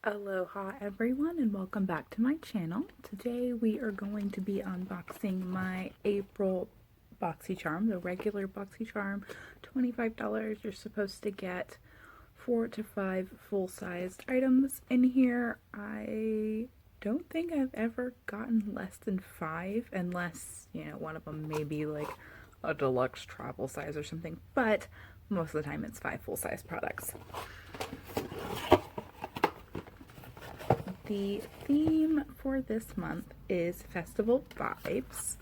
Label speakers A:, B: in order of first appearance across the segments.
A: Aloha everyone and welcome back to my channel. Today we are going to be unboxing my April BoxyCharm, the regular BoxyCharm, $25. You're supposed to get 4 to 5 full-sized items in here. I don't think I've ever gotten less than 5 unless, one of them may be like a deluxe travel size or something, but most of the time it's 5 full-size products. The theme for this month is Festival Vibes.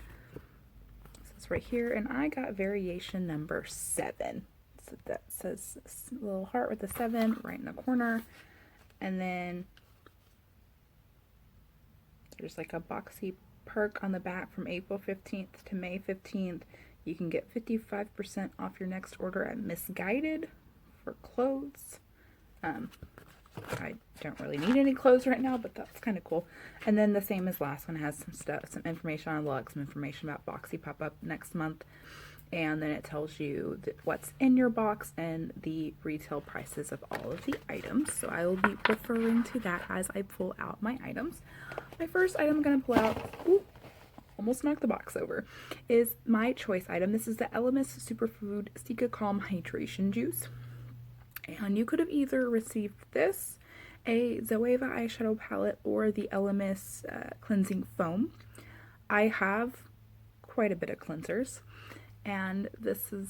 A: So it's right here, and I got variation number 7. So that says a little heart with a 7 right in the corner. And then there's like a boxy perk on the back from April 15th to May 15th. You can get 55% off your next order at Misguided for clothes. I don't really need any clothes right now, but that's kind of cool. And then the same as last one, has some stuff, some information on Lux, some information about Boxy pop-up next month. And then it tells you what's in your box and the retail prices of all of the items. So I will be referring to that as I pull out my items. My first item I'm going to pull out, almost knocked the box over, is my choice item. This is the Elemis Superfood Sika Calm Hydration Juice. And you could have either received this, a Zoeva eyeshadow palette, or the Elemis cleansing foam. I have quite a bit of cleansers, and this is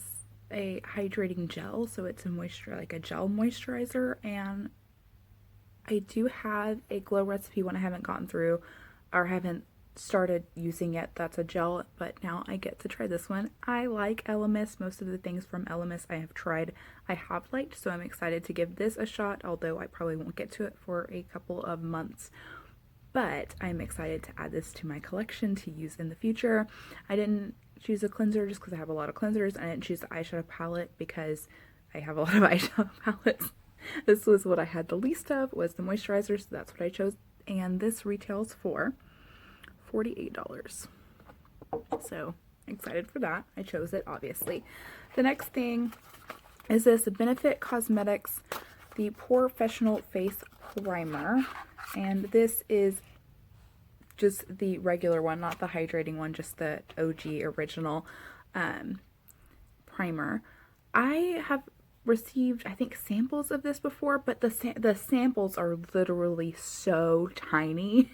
A: a hydrating gel, so it's a like a gel moisturizer. And I do have a glow recipe one I haven't gotten through or haven't started using yet. That's a gel, but now I get to try this one. I like Elemis. Most of the things from Elemis I have tried, I have liked, so I'm excited to give this a shot, although I probably won't get to it for a couple of months. But I'm excited to add this to my collection to use in the future. I didn't choose a cleanser just because I have a lot of cleansers. I didn't choose the eyeshadow palette because I have a lot of eyeshadow palettes. This was what I had the least of, was the moisturizer, so that's what I chose. And this retails for $48. So excited for that. I chose it, obviously. The next thing is this Benefit Cosmetics, the Professional Face Primer. And this is just the regular one, not the hydrating one, just the OG original primer. I have received, I think, samples of this before, but the samples are literally so tiny.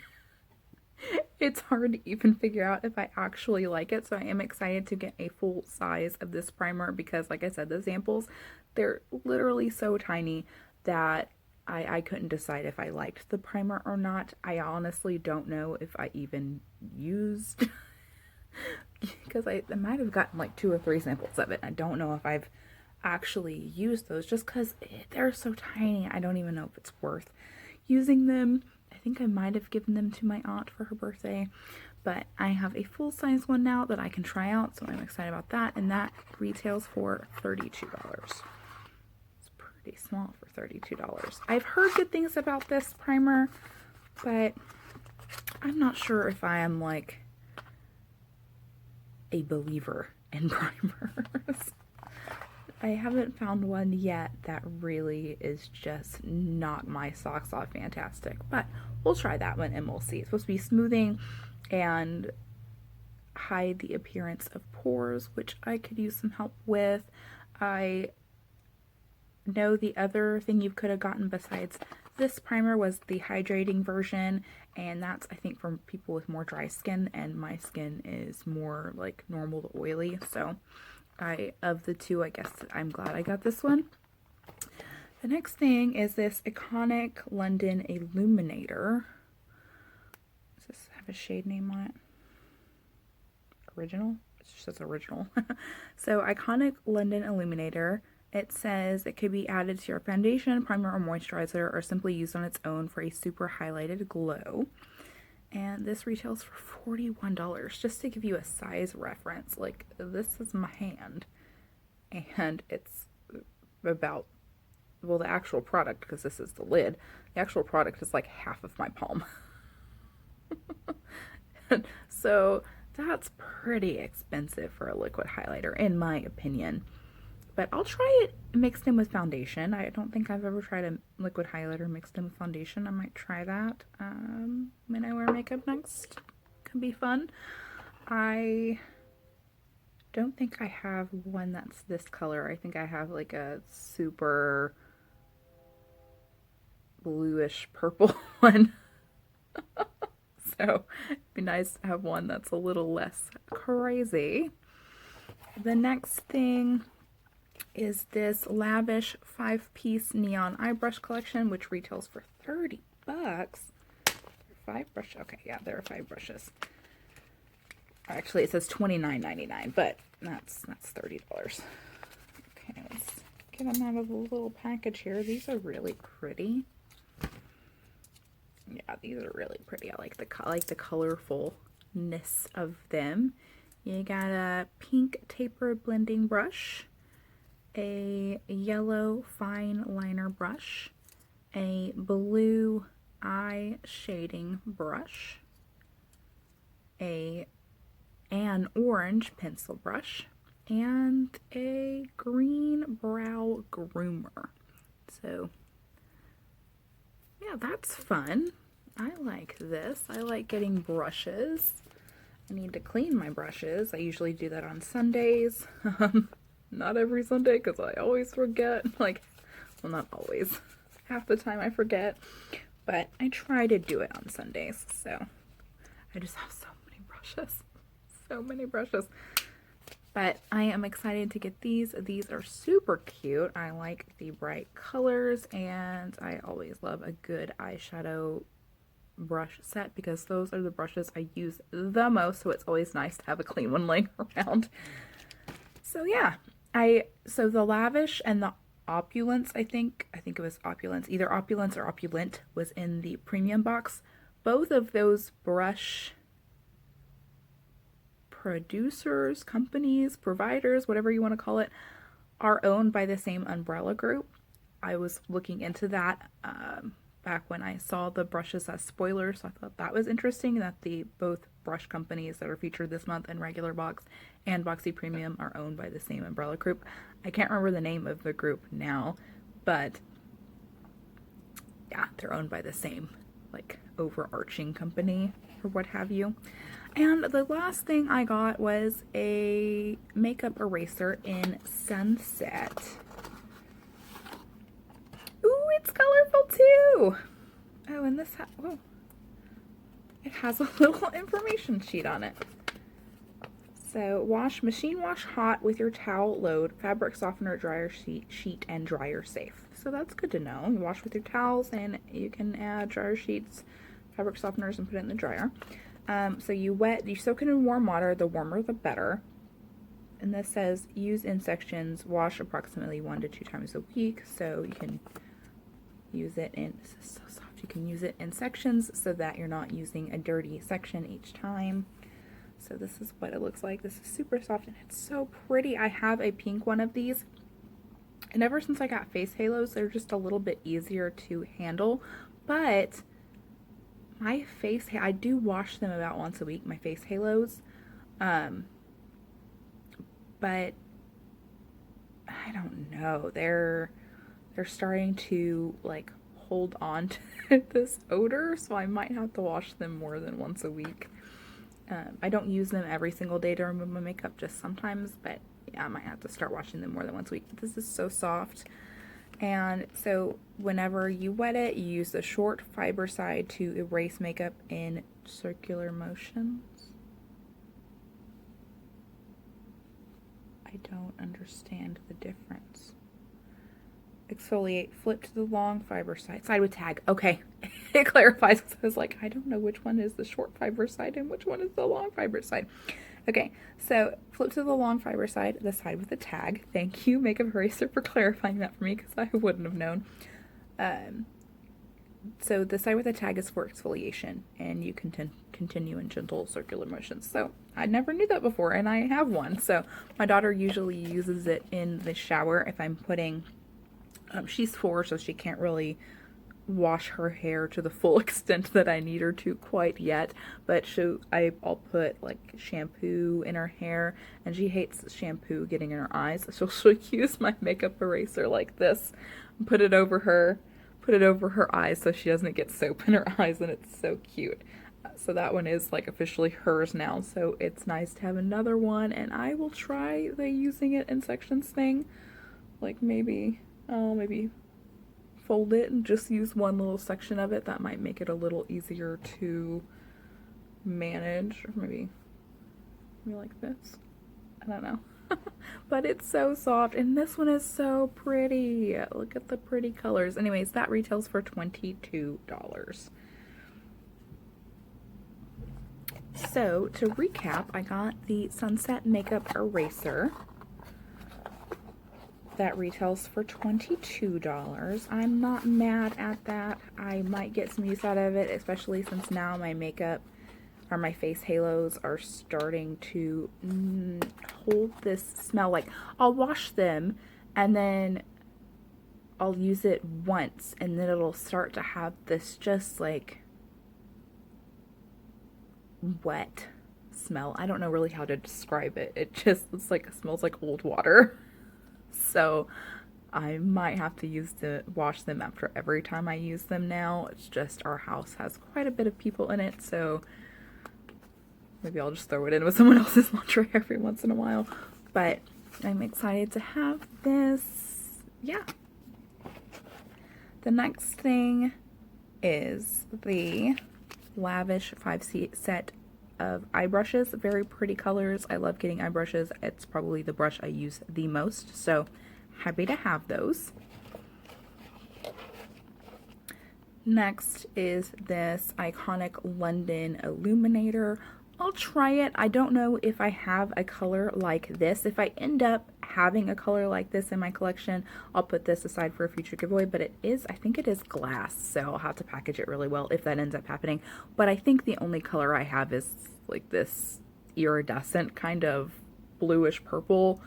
A: It's hard to even figure out if I actually like it, so I am excited to get a full size of this primer because, like I said, the samples, they're literally so tiny that I couldn't decide if I liked the primer or not. I honestly don't know if I even used, because I might have gotten like 2 or 3 samples of it. I don't know if I've actually used those just because they're so tiny. I don't even know if it's worth using them. I think I might have given them to my aunt for her birthday, but I have a full-size one now that I can try out, so I'm excited about that, and that retails for $32. It's pretty small for $32. I've heard good things about this primer, but I'm not sure if I am like a believer in primers. I haven't found one yet that really is just knock my socks off fantastic, but we'll try that one and we'll see. It's supposed to be smoothing and hide the appearance of pores, which I could use some help with. I know the other thing you could have gotten besides this primer was the hydrating version, and that's, I think, for people with more dry skin, and my skin is more like normal to oily, so of the two, I guess I'm glad I got this one. The next thing is this Iconic London Illuminator. Does this have a shade name on it? Original? It just says original. So Iconic London Illuminator. It says it could be added to your foundation, primer, or moisturizer, or simply used on its own for a super highlighted glow. And this retails for $41. Just to give you a size reference, like, this is my hand, and it's about, well, the actual product, because this is the lid, the actual product is like half of my palm. So that's pretty expensive for a liquid highlighter, in my opinion. But I'll try it mixed in with foundation. I don't think I've ever tried a liquid highlighter mixed in with foundation. I might try that when I wear makeup next. Could be fun. I don't think I have one that's this color. I think I have like a super bluish purple one. So it'd be nice to have one that's a little less crazy. The next thing is this lavish 5-piece neon eye brush collection, which retails for $30. 5 brushes. Okay, yeah, there are 5 brushes. Actually, it says $29.99, but that's $30. Okay, let's get them out of the little package here. These are really pretty. Yeah, these are really pretty. I like the colorfulness of them. You got a pink taper blending brush, a yellow fine liner brush, a blue eye shading brush, an orange pencil brush, and a green brow groomer. So yeah, that's fun. I like this. I like getting brushes. I need to clean my brushes. I usually do that on Sundays. Not every Sunday because I always forget. Like, well, not always. Half the time I forget. But I try to do it on Sundays. So I just have so many brushes. So many brushes. But I am excited to get these. These are super cute. I like the bright colors, and I always love a good eyeshadow brush set because those are the brushes I use the most, so it's always nice to have a clean one laying around. So yeah, so the Lavish and the Opulence, I think it was Opulence, either Opulence or Opulent was in the premium box. Both of those brush producers, companies, providers, whatever you want to call it, are owned by the same umbrella group. I was looking into that back when I saw the brushes as spoilers, so I thought that was interesting that the both brush companies that are featured this month in regular box and Boxy Premium are owned by the same umbrella group. I can't remember the name of the group now, but yeah, they're owned by the same like overarching company or what have you. And the last thing I got was a makeup eraser in Sunset. Ooh, it's colorful too! Oh, and this, whoa. It has a little information sheet on it. So, machine wash hot with your towel load, fabric softener, dryer sheet, and dryer safe. So that's good to know. You wash with your towels and you can add dryer sheets, fabric softeners, and put it in the dryer. So you soak it in warm water, the warmer the better. And this says use in sections, wash approximately 1 to 2 times a week. So you can use it in, this is so soft, you can use it in sections so that you're not using a dirty section each time. So this is what it looks like. This is super soft and it's so pretty. I have a pink one of these. And ever since I got face halos, they're just a little bit easier to handle. But my face, I do wash them about once a week, my face halos. But I don't know. They're starting to like hold on to this odor, so I might have to wash them more than once a week. I don't use them every single day to remove my makeup, just sometimes, but yeah, I might have to start washing them more than once a week. But this is so soft. And so whenever you wet it, you use the short fiber side to erase makeup in circular motions. I don't understand the difference. Exfoliate, flip to the long fiber side with tag. Okay, it clarifies. I was like, I don't know which one is the short fiber side and which one is the long fiber side. Okay, so flip to the long fiber side, the side with the tag. Thank you, Makeup Eraser, for clarifying that for me because I wouldn't have known. So the side with the tag is for exfoliation, and you can continue in gentle circular motions. So I never knew that before, and I have one. So my daughter usually uses it in the shower if I'm putting, she's 4, so she can't really wash her hair to the full extent that I need her to quite yet, but I'll put like shampoo in her hair, and she hates shampoo getting in her eyes, so she'll use my makeup eraser like this and put it over her eyes so she doesn't get soap in her eyes, and it's so cute. So that one is like officially hers now, so it's nice to have another one, and I will try the using it in sections thing. Like maybe fold it and just use one little section of it. That might make it a little easier to manage, or maybe like this. I don't know. But it's so soft, and this one is so pretty. Look at the pretty colors. Anyways, that retails for $22. So to recap, I got the Sunset Makeup Eraser. That retails for $22. I'm not mad at that. I might get some use out of it, especially since now my makeup or my face halos are starting to hold this smell. Like, I'll wash them and then I'll use it once, and then it'll start to have this just like wet smell. I don't know really how to describe it. It's like, it smells like old water. So I might have to wash them after every time I use them now. It's just our house has quite a bit of people in it, so maybe I'll just throw it in with someone else's laundry every once in a while. But I'm excited to have this. Yeah. The next thing is the Lavish 5 set of eye brushes. Very pretty colors. I love getting eye brushes. It's probably the brush I use the most, so happy to have those. Next is this iconic London illuminator. I'll try it. I don't know if I have a color like this. If I end up having a color like this in my collection, I'll put this aside for a future giveaway, but I think it is glass, so I'll have to package it really well if that ends up happening. But I think the only color I have is like this iridescent kind of bluish purple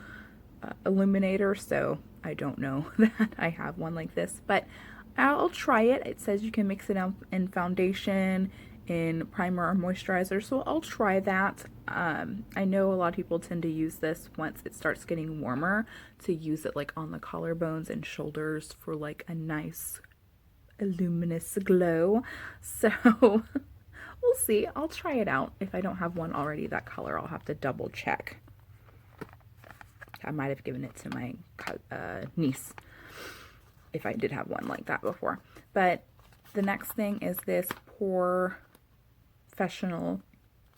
A: illuminator, so I don't know that I have one like this, but I'll try it. It says you can mix it up in foundation, in primer or moisturizer, so I'll try that. I know a lot of people tend to use this once it starts getting warmer, to use it like on the collarbones and shoulders for like a nice luminous glow. So we'll see. I'll try it out. If I don't have one already that color, I'll have to double check. I might have given it to my niece if I did have one like that before. But the next thing is this Professional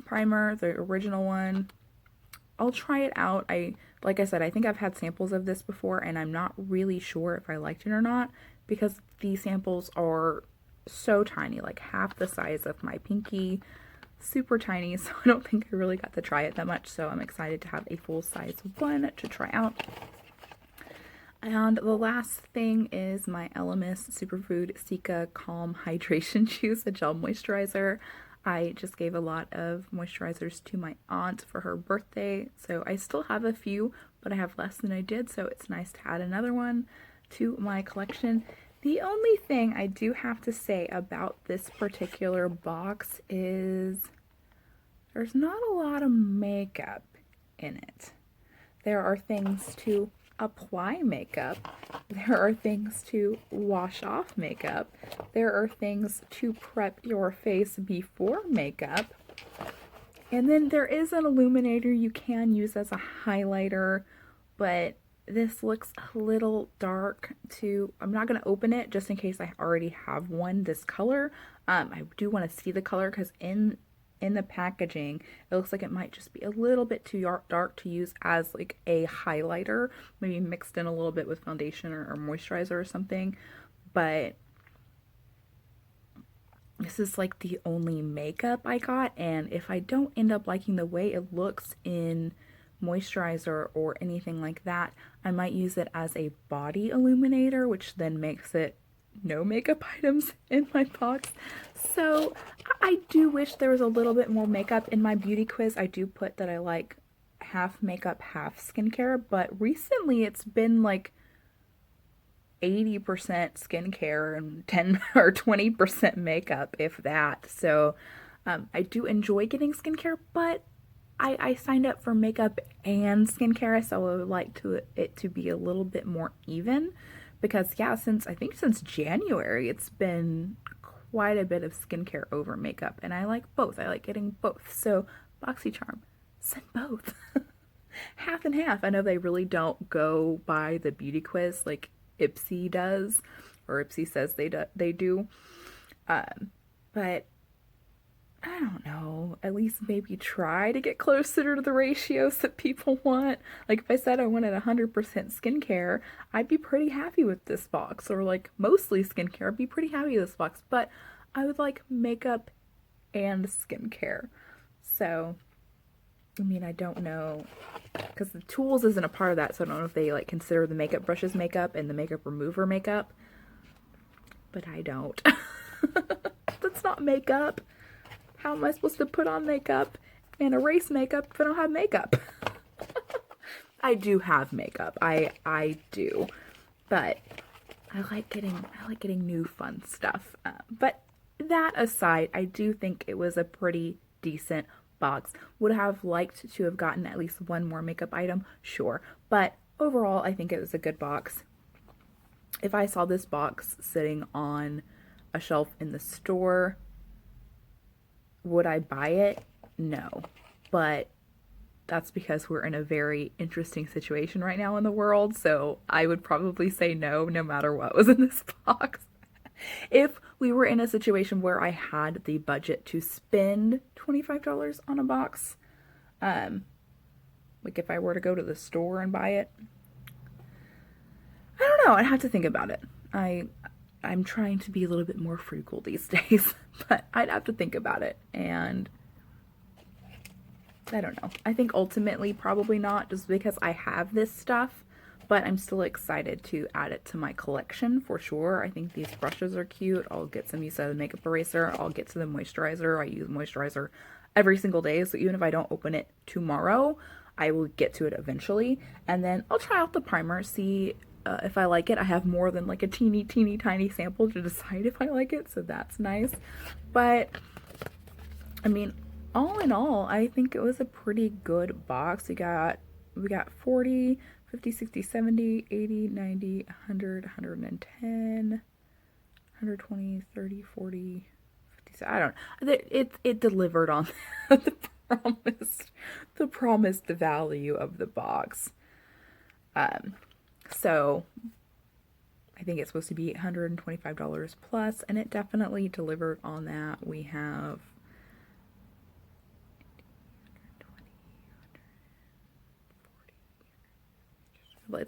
A: primer, the original one. I'll try it out. Like I said, I think I've had samples of this before, and I'm not really sure if I liked it or not, because these samples are so tiny, like half the size of my pinky, super tiny, so I don't think I really got to try it that much, so I'm excited to have a full-size one to try out. And the last thing is my Elemis Superfood Cica Calm Hydration Juice, a gel moisturizer. I just gave a lot of moisturizers to my aunt for her birthday, so I still have a few, but I have less than I did, so it's nice to add another one to my collection. The only thing I do have to say about this particular box is there's not a lot of makeup in it. There are things to apply makeup, there are things to wash off makeup, there are things to prep your face before makeup, and then there is an illuminator you can use as a highlighter, but this looks a little dark too. I'm not going to open it just in case I already have one this color. I do want to see the color, because in the packaging it looks like it might just be a little bit too dark to use as like a highlighter, maybe mixed in a little bit with foundation or moisturizer or something. But this is like the only makeup I got, and if I don't end up liking the way it looks in moisturizer or anything like that, I might use it as a body illuminator, which then makes it no makeup items in my box. So I do wish there was a little bit more makeup. In my beauty quiz, I do put that I like half makeup, half skincare, but recently it's been like 80% skincare and 10 or 20% makeup, if that. So I do enjoy getting skincare, but I signed up for makeup and skincare, so I would like it to be a little bit more even because yeah, since January, it's been quite a bit of skincare over makeup, and I like both. I like getting both. So BoxyCharm, send both. Half and half. I know they really don't go by the beauty quiz like Ipsy does, or Ipsy says they do. But I don't know. At least maybe try to get closer to the ratios that people want. Like if I said I wanted 100% skincare, I'd be pretty happy with this box. Or like mostly skincare, I'd be pretty happy with this box. But I would like makeup and skincare. So, I mean, I don't know. Because the tools isn't a part of that, so I don't know if they like consider the makeup brushes makeup and the makeup remover makeup. But I don't. That's not makeup. How am I supposed to put on makeup and erase makeup if I don't have makeup? I do have makeup. I do. But I like getting new fun stuff. But that aside, I do think it was a pretty decent box. Would have liked to have gotten at least one more makeup item, sure. But overall, I think it was a good box. If I saw this box sitting on a shelf in the store, would I buy it? No. But that's because we're in a very interesting situation right now in the world, so I would probably say no, no matter what was in this box. If we were in a situation where I had the budget to spend $25 on a box, like if I were to go to the store and buy it, I don't know, I'd have to think about it. I'm trying to be a little bit more frugal these days, but I'd have to think about it, and I don't know. I think ultimately probably not, just because I have this stuff, but I'm still excited to add it to my collection for sure. I think these brushes are cute. I'll get some use out of the makeup eraser. I'll get to the moisturizer. I use moisturizer every single day, so even if I don't open it tomorrow, I will get to it eventually. And then I'll try out the primer, see if I like it. I have more than like a teeny tiny sample to decide if I like it, so that's nice. But I mean, all in all, I think it was a pretty good box. We got 40, 50, 60, 70, 80, 90, 100, 110, 120, 30, 40, 50. I don't know. It delivered on the promised value of the box. So I think it's supposed to be $825 plus, and it definitely delivered on that. We have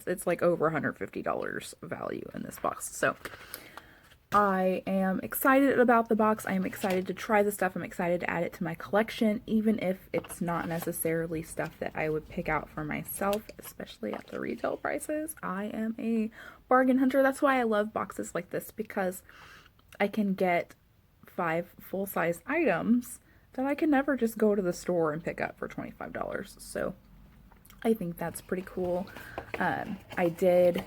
A: it's like over $150 value in this box. So I am excited about the box. I am excited to try the stuff. I'm excited to add it to my collection, even if it's not necessarily stuff that I would pick out for myself, especially at the retail prices. I am a bargain hunter. That's why I love boxes like this, because I can get 5 full-size items that I can never just go to the store and pick up for $25. So I think that's pretty cool. I did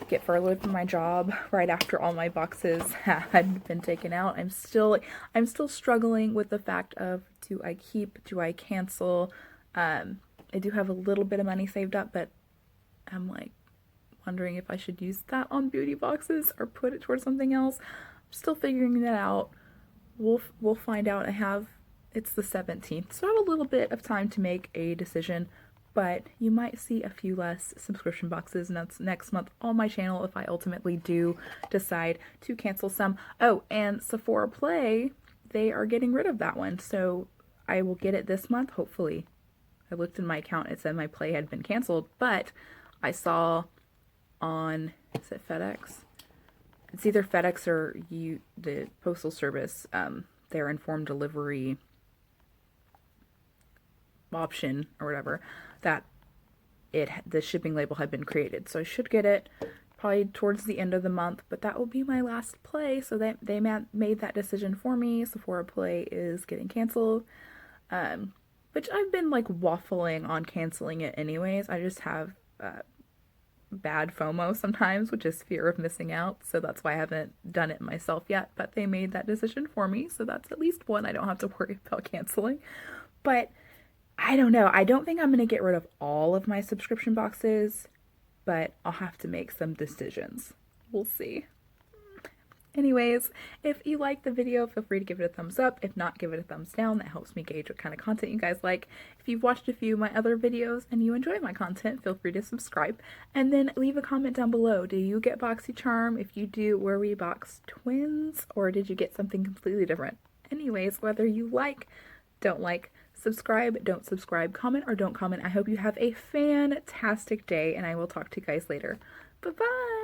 A: get furloughed from my job right after all my boxes had been taken out. I'm still struggling with the fact of, do I keep, do I cancel? I do have a little bit of money saved up, but I'm like wondering if I should use that on beauty boxes or put it towards something else. I'm still figuring that out. We'll find out. It's the 17th, so I have a little bit of time to make a decision. But you might see a few less subscription boxes next month on my channel if I ultimately do decide to cancel some. Oh, and Sephora Play, they are getting rid of that one, so I will get it this month, hopefully. I looked in my account, it said my Play had been canceled, but I saw on, is it FedEx? It's either FedEx or the Postal Service, their informed delivery option or whatever, that the shipping label had been created. So I should get it probably towards the end of the month, but that will be my last Play. So they made that decision for me. Sephora Play is getting canceled, which I've been like waffling on canceling it anyways. I just have bad FOMO sometimes, which is fear of missing out. So that's why I haven't done it myself yet. But they made that decision for me. So that's at least one I don't have to worry about canceling. But I don't know. I don't think I'm going to get rid of all of my subscription boxes, but I'll have to make some decisions. We'll see. Anyways, if you like the video, feel free to give it a thumbs up. If not, give it a thumbs down. That helps me gauge what kind of content you guys like. If you've watched a few of my other videos and you enjoy my content, feel free to subscribe. And then leave a comment down below. Do you get BoxyCharm? If you do, were we box twins? Or did you get something completely different? Anyways, whether you like, don't like, subscribe, don't subscribe, comment, or don't comment, I hope you have a fantastic day, and I will talk to you guys later. Bye-bye!